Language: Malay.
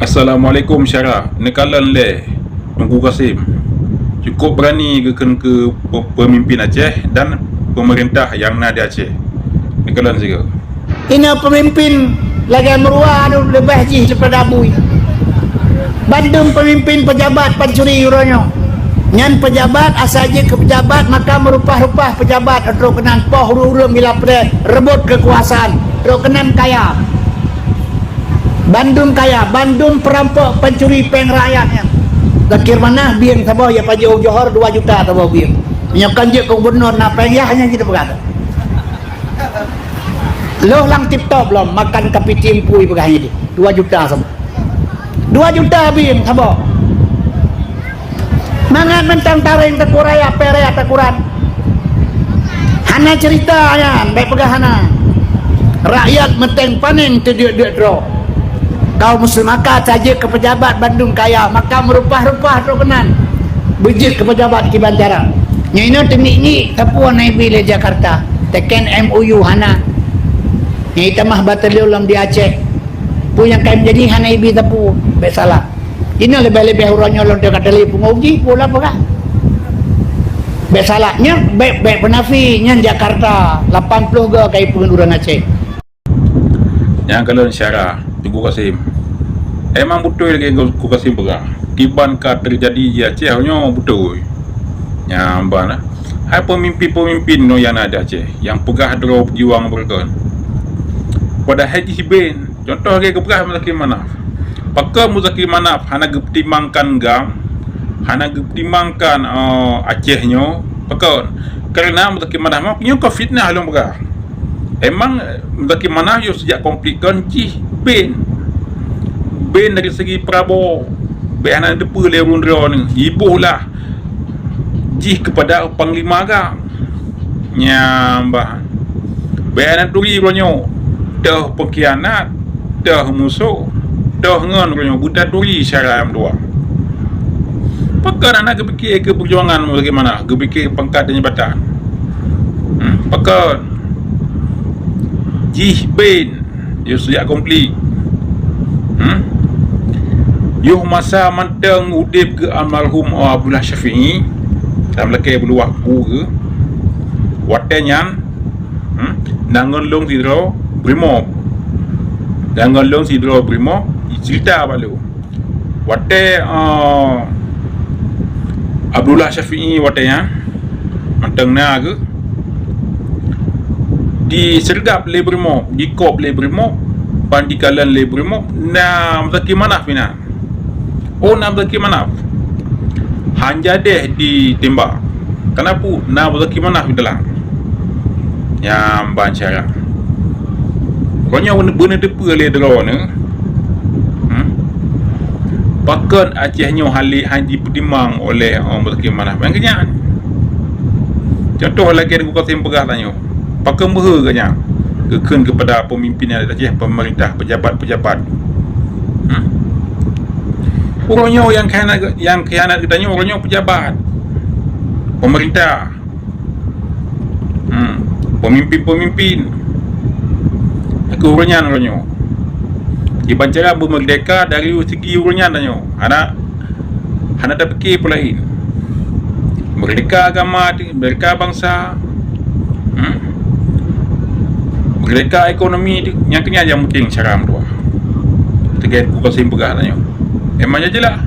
Assalamualaikum Syarah. Nekalan le Tunggu Kasim. Cukup berani ke pemimpin Aceh dan pemerintah yang ada Aceh. Nekalan juga. Ini pemimpin lagi meruah lebih jih daripada abui. Bandung pemimpin pejabat pancuri uronyo. Nyan pejabat asaja ke pejabat maka merupah-rupah pejabat atau kenan poh urung bila pada rebut kekuasaan. Atau kenan kaya. Bandung kaya, Bandung perampok pencuri peng rakyatnya. Zakir mana biang sabah ya Pak Johor 2 juta sabah biang. Menyakan je ke gubernur na peng ya hanya kita berkata. Loh lang tip top belum makan kapi timpui begahnya dia 2 juta sabah. 2 juta biang sabah. Mangan mentang taring tekuraya peraya tekuran. Hana ceritanya baik pegahana. Rakyat menteng panen tu dia draw. Kau muslim maka saja ke pejabat Bandung kaya maka merupah-rupah terkenan bejit ke pejabat Kibantara nya ini teknik ni tapuan naik bila Jakarta teken MOU hana ni tamah batalion lam di Aceh punya kaim jadi hana ibi tapu baik salah ini lebih-lebih urangnya lon dekat telefon uji pula apa baik salah nya baik penafi nya Jakarta 80 ke kai pengurusan Aceh yang kalau Syarah Tunggu Kasim. Emang betul lagi ku Kasim berang. Kiban ka terjadi di Aceh hanya betul. Nyamban lah. Hai pemimpin-pemimpin no yang ada Aceh yang pegah draw perjuang mereka. Pada Haji Hibin, contoh lagi kepegah Muzakir Manaf. Pakar Muzakir Manaf hana gepertimbangkan gam, hana gepertimbangkan Acehnya. Pakar kerana Muzakir Manaf punya fitnah halong berang. Emang Muzakir Manaf yo sejak konflikkan Cih Ben dari segi Prabowo Ben ada depa le rundra ni ibuhlah Jih kepada Panglima agam nyambah Ben turi ronyo dah pengkhianat dah musuh dah ngon ronyo budak turi syaram dua pakar anak kepikir ke perjuangan bagaimana kepikir pangkat dan jabatan pakar Jih Ben dia sejak konflik yuh masa manteng udip ke almarhum Abdullah Syafi'i dalam lekai beluah ku ke watenyan nangon long sidro brimob nangon long sidro brimob cerita balu wate Abdullah Syafi'i watenyan manteng na ke di sergap le brimob di kop le brimob pandikalan le brimob na Muzakir Manaf ina na Muzakir Manaf hanjadeh ditembak kenapa na Muzakir Manaf dalam yang bancara konya benar depa le draw ni pakon Acehnya haji pertimbang oleh Muzakir Manaf yang kenyan contoh lagi aku Kasim pegah tanya pakon beha kenyan keken kepada pemimpin yang ada Aceh pemerintah pejabat-pejabat orangnya yang khianat katanya orangnya pejabat pemerintah pemimpin aku orangnya dibancara bermerdeka dari segi orangnya tanya anak tak fikir pula lain merdeka agama merdeka bangsa merdeka ekonomi yang kena yang mungkin cara dua terkait ku Kasim pegah tanya emangnya je lah